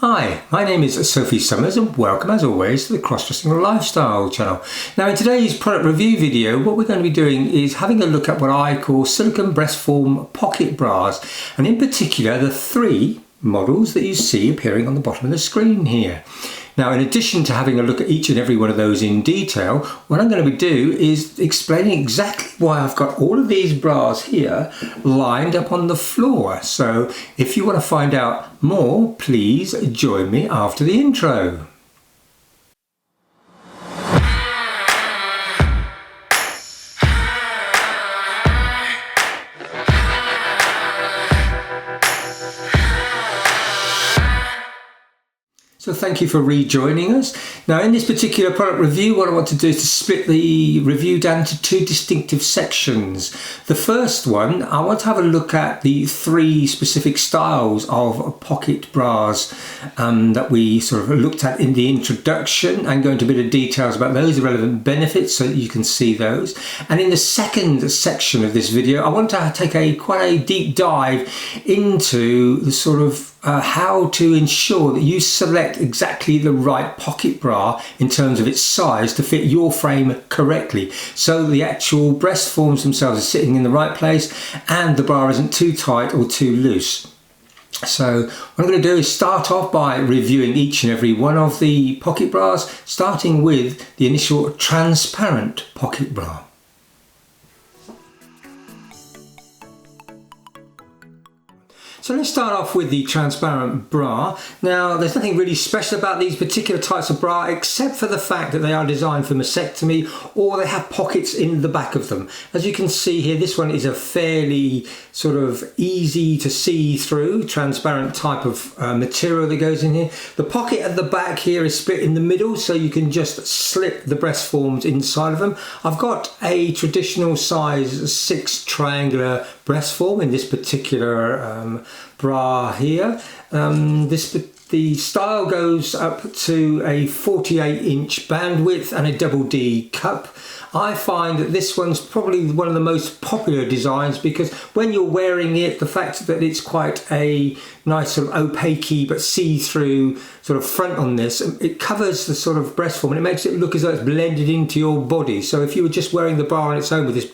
Hi, my name is Sophie Summers and welcome as always to the Crossdressing Lifestyle channel. Now in today's product review video, what we're going to be doing is having a look at what I call silicone breast form pocket bras, and in particular the three models that you see appearing on the bottom of the screen here. Now, in addition to having a look at each and every one of those in detail, what I'm going to do is explaining exactly why I've got all of these bras here lined up on the floor. So if you want to find out more, please join me after the intro. So thank you for rejoining us. Now in this particular product review, what I want to do is to split the review down into two distinctive sections. The first one, I want to have a look at the three specific styles of pocket bras that we sort of looked at in the introduction, and go into a bit of details about those, the relevant benefits, so that you can see those. And in the second section of this video, I want to take quite a deep dive into the sort of how to ensure that you select exactly the right pocket bra in terms of its size to fit your frame correctly, so the actual breast forms themselves are sitting in the right place and the bra isn't too tight or too loose. So what I'm going to do is start off by reviewing each and every one of the pocket bras, starting with the initial transparent pocket bra. So let's start off with the transparent bra. Now, there's nothing really special about these particular types of bra except for the fact that they are designed for mastectomy, or they have pockets in the back of them. As you can see here, this one is a fairly sort of easy to see through transparent type of material that goes in here. The pocket at the back here is split in the middle, so you can just slip the breast forms inside of them. I've got a traditional size 6 triangular breast form in this particular bra here. The style goes up to a 48-inch bandwidth and a double D cup. I find that this one's probably one of the most popular designs because when you're wearing it, the fact that it's quite a nice sort of opaque but see-through sort of front on this, it covers the sort of breast form and it makes it look as though it's blended into your body. So if you were just wearing the bra on its own with this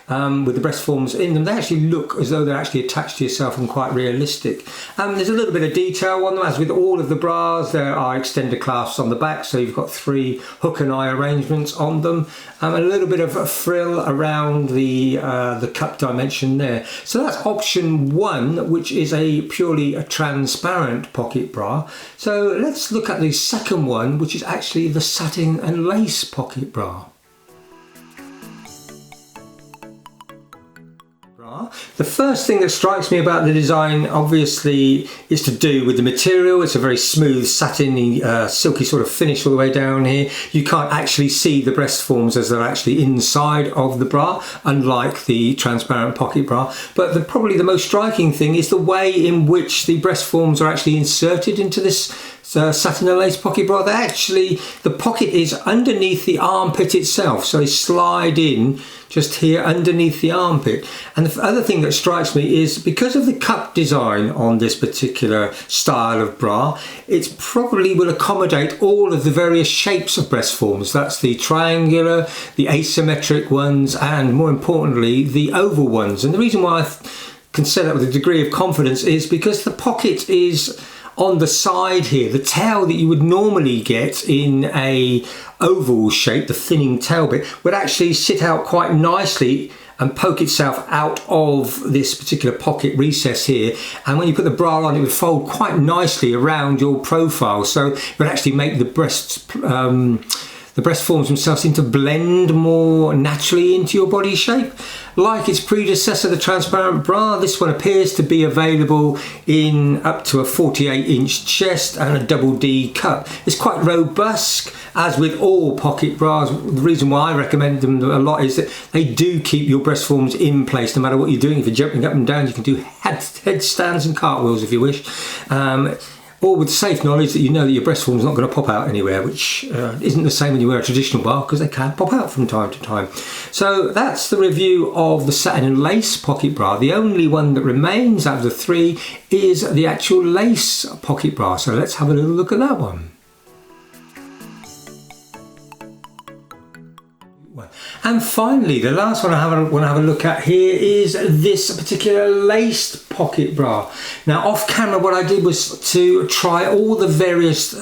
with the breast forms in them, they actually look as though they're actually attached to yourself and quite realistic. There's a little bit of detail on them, as with all of the bras. There are extender clasps on the back, so you've got 3 hook and eye arrangements on them, and a little bit of a frill around the cup dimension there. So that's option 1, which is purely a transparent pocket bra. So let's look at the second one, which is actually the satin and lace pocket bra. The first thing that strikes me about the design obviously is to do with the material. It's a very smooth, satiny, silky sort of finish all the way down here. You can't actually see the breast forms as they're actually inside of the bra, unlike the transparent pocket bra. But probably the most striking thing is the way in which the breast forms are actually inserted into this satin and lace pocket bra. The pocket is underneath the armpit itself, so they slide in just here underneath the armpit. And the other thing that strikes me is because of the cup design on this particular style of bra, it probably will accommodate all of the various shapes of breast forms. That's the triangular, the asymmetric ones, and more importantly, the oval ones. And the reason why I can say that with a degree of confidence is because the pocket is on the side here. The tail that you would normally get in a oval shape, the thinning tail bit, would actually sit out quite nicely and poke itself out of this particular pocket recess here, and when you put the bra on, it would fold quite nicely around your profile, so it would actually make the breast forms themselves seem to blend more naturally into your body shape. Like its predecessor, the transparent bra, this one appears to be available in up to a 48-inch chest and a double D cup. It's quite robust, as with all pocket bras. The reason why I recommend them a lot is that they do keep your breast forms in place no matter what you're doing. If you're jumping up and down, you can do headstands and cartwheels if you wish. or with safe knowledge that you know that your breast form's not going to pop out anywhere, which isn't the same when you wear a traditional bra, because they can pop out from time to time. So that's the review of the satin and lace pocket bra. The only one that remains out of the three is the actual lace pocket bra. So let's have a little look at that one. And finally, the last one I want to have a look at here is this particular laced pocket bra. Now, off camera, what I did was to try all the various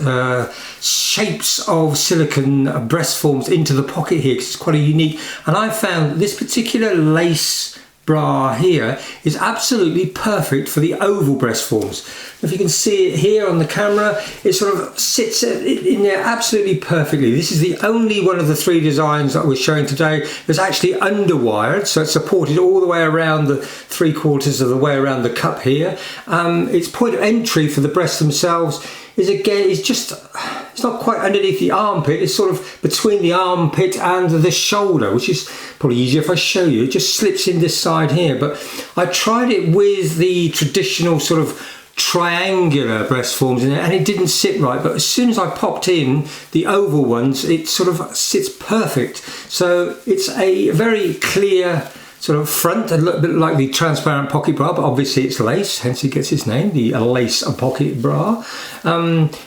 shapes of silicone breast forms into the pocket here, because it's quite a unique. And I found this particular lace bra here is absolutely perfect for the oval breast forms. If you can see it here on the camera, it sort of sits in there absolutely perfectly. This is the only one of the three designs that we're showing today that's actually underwired, so it's supported all the way around the 3/4 of the way around the cup here. Its point of entry for the breasts themselves is, again, it's not quite underneath the armpit, it's sort of between the armpit and the shoulder, which is probably easier if I show you. It just slips in this side here, but I tried it with the traditional sort of triangular breast forms in it, and it didn't sit right, but as soon as I popped in the oval ones, it sort of sits perfect. So it's a very clear sort of front, a little bit like the transparent pocket bra, but obviously it's lace, hence it gets its name, the lace pocket bra.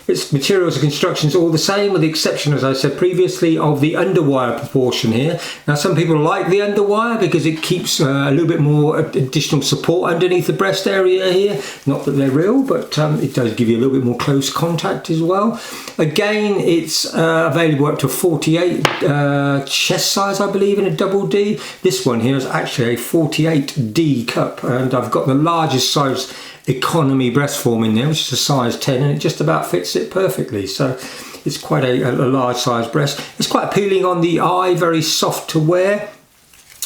Its materials and constructions all the same, with the exception, as I said previously, of the underwire proportion here. Now, some people like the underwire because it keeps a little bit more additional support underneath the breast area here. Not that they're real, but it does give you a little bit more close contact as well. Again, it's available up to 48 chest size, I believe, in a double D. This one here is actually a 48D cup, and I've got the largest size economy breast form in there, which is a size 10, and it just about fits it perfectly. So it's quite a large size breast. It's quite appealing on the eye, very soft to wear.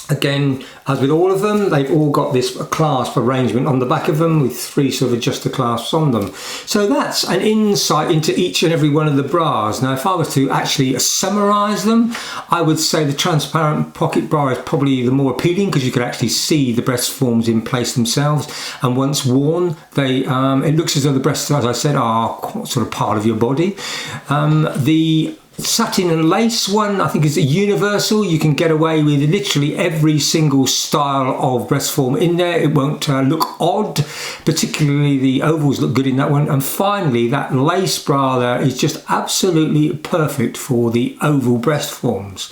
Again, as with all of them, they've all got this clasp arrangement on the back of them with 3 sort of adjuster clasps on them. So that's an insight into each and every one of the bras. Now, if I was to actually summarize them, I would say the transparent pocket bra is probably the more appealing, because you can actually see the breast forms in place themselves, and once worn, they it looks as though the breasts, as I said, are sort of part of your body. The satin and lace one, I think, is a universal. You can get away with literally every single style of breast form in there. It won't look odd, particularly the ovals look good in that one. And finally, that lace bra there is just absolutely perfect for the oval breast forms.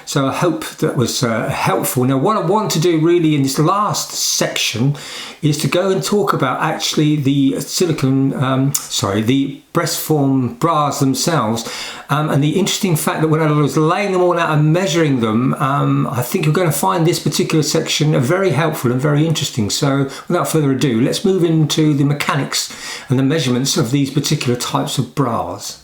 So I hope that was helpful. Now, what I want to do really in this last section is to go and talk about actually the the breast form bras themselves, and the interesting fact that when I was laying them all out and measuring them, I think you're going to find this particular section very helpful and very interesting. So without further ado, let's move into the mechanics and the measurements of these particular types of bras.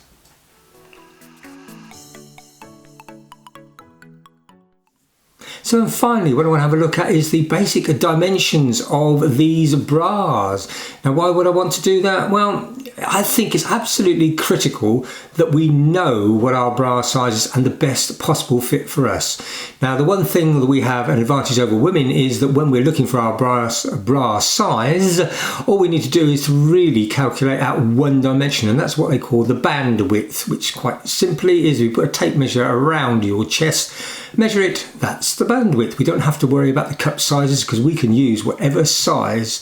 So finally, what I want to have a look at is the basic dimensions of these bras. Now, why would I want to do that? Well, I think it's absolutely critical that we know what our bra size is and the best possible fit for us. Now, the one thing that we have an advantage over women is that when we're looking for our bra size, all we need to do is to really calculate out one dimension, and that's what they call the band width, which quite simply is we put a tape measure around your chest, measure it, that's the band width. We don't have to worry about the cup sizes, because we can use whatever size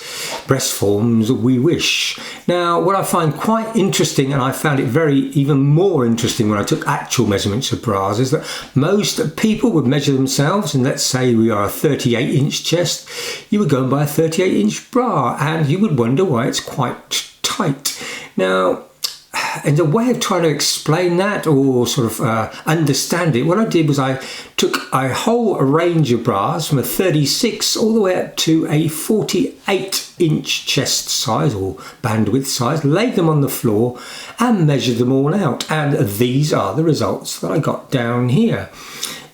breast forms we wish. Now, what I find quite interesting, and I found it even more interesting when I took actual measurements of bras, is that most people would measure themselves, and let's say we are a 38-inch chest, you would go and buy a 38-inch bra, and you would wonder why it's quite tight. Now, and the way of trying to explain that, or sort of understand it, what I did was I took a whole range of bras from a 36 all the way up to a 48-inch chest size or bandwidth size, laid them on the floor and measured them all out. And these are the results that I got down here.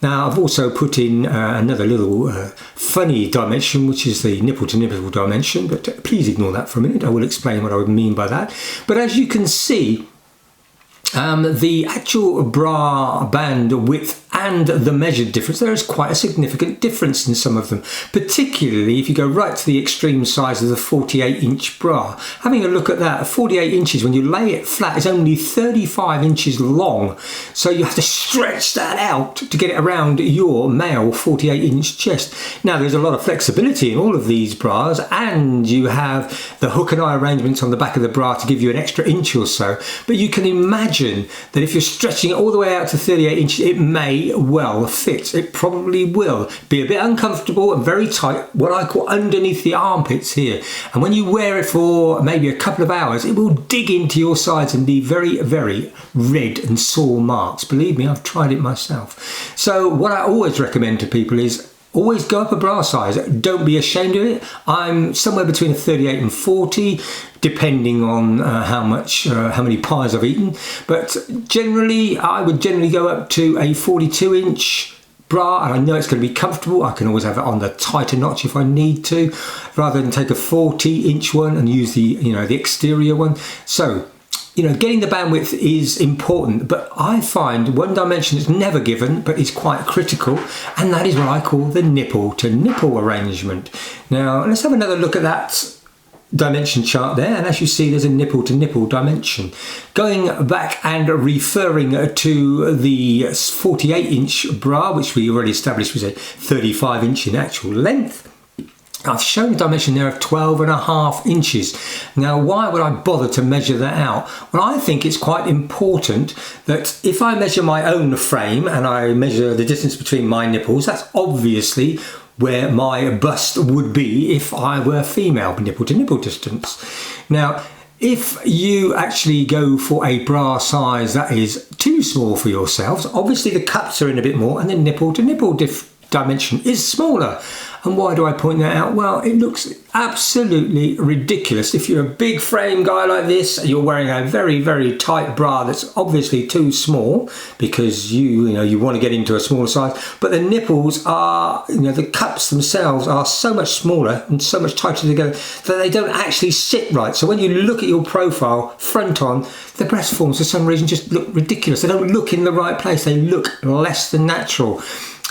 Now, I've also put in another little funny dimension, which is the nipple to nipple dimension, but please ignore that for a minute. I will explain what I would mean by that. But as you can see, the actual bra band width and the measured difference, there is quite a significant difference in some of them, particularly if you go right to the extreme size of the 48-inch bra. Having a look at that, 48 inches, when you lay it flat, is only 35 inches long. So you have to stretch that out to get it around your male 48-inch chest. Now, there's a lot of flexibility in all of these bras, and you have the hook and eye arrangements on the back of the bra to give you an extra inch or so. But you can imagine that if you're stretching it all the way out to 38 inches, it may well fit. It probably will be a bit uncomfortable and very tight, what I call underneath the armpits here. And when you wear it for maybe a couple of hours, it will dig into your sides and be very, very red and sore marks. Believe me, I've tried it myself. So what I always recommend to people is always go up a bra size. Don't be ashamed of it. I'm somewhere between a 38 and 40, depending on how many pies I've eaten. But generally, I would generally go up to a 42-inch bra, and I know it's going to be comfortable. I can always have it on the tighter notch if I need to, rather than take a 40-inch one and use the the exterior one. So, getting the bandwidth is important, but I find one dimension is never given, but is quite critical, and that is what I call the nipple-to-nipple arrangement. Now, let's have another look at that dimension chart there, and as you see, there's a nipple-to-nipple dimension. Going back and referring to the 48-inch bra, which we already established was a 35-inch in actual length, I've shown a dimension there of 12.5 inches. Now, why would I bother to measure that out? Well, I think it's quite important that if I measure my own frame and I measure the distance between my nipples, that's obviously where my bust would be if I were female, nipple to nipple distance. Now, if you actually go for a bra size that is too small for yourselves, obviously the cups are in a bit more and the nipple to nipple dimension is smaller. And why do I point that out? Well, it looks absolutely ridiculous. If you're a big frame guy like this, you're wearing a very, very tight bra that's obviously too small because you want to get into a smaller size, but the nipples are, the cups themselves are so much smaller and so much tighter together that they don't actually sit right. So when you look at your profile front on, the breast forms for some reason just look ridiculous. They don't look in the right place. They look less than natural.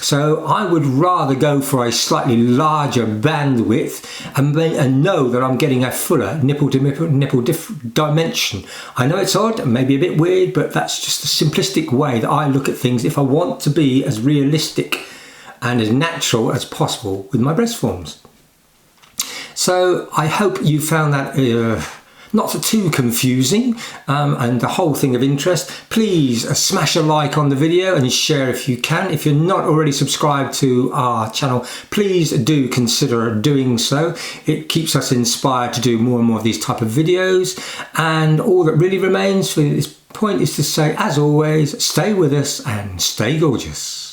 So I would rather go for a slightly larger bandwidth and know that I'm getting a fuller nipple to nipple dimension. I know it's odd and maybe a bit weird, but that's just the simplistic way that I look at things if I want to be as realistic and as natural as possible with my breast forms. So I hope you found that not too confusing and the whole thing of interest. Please smash a like on the video and share if you can. If you're not already subscribed to our channel, please do consider doing so. It keeps us inspired to do more and more of these type of videos, and all that really remains for this point is to say, as always, stay with us and stay gorgeous.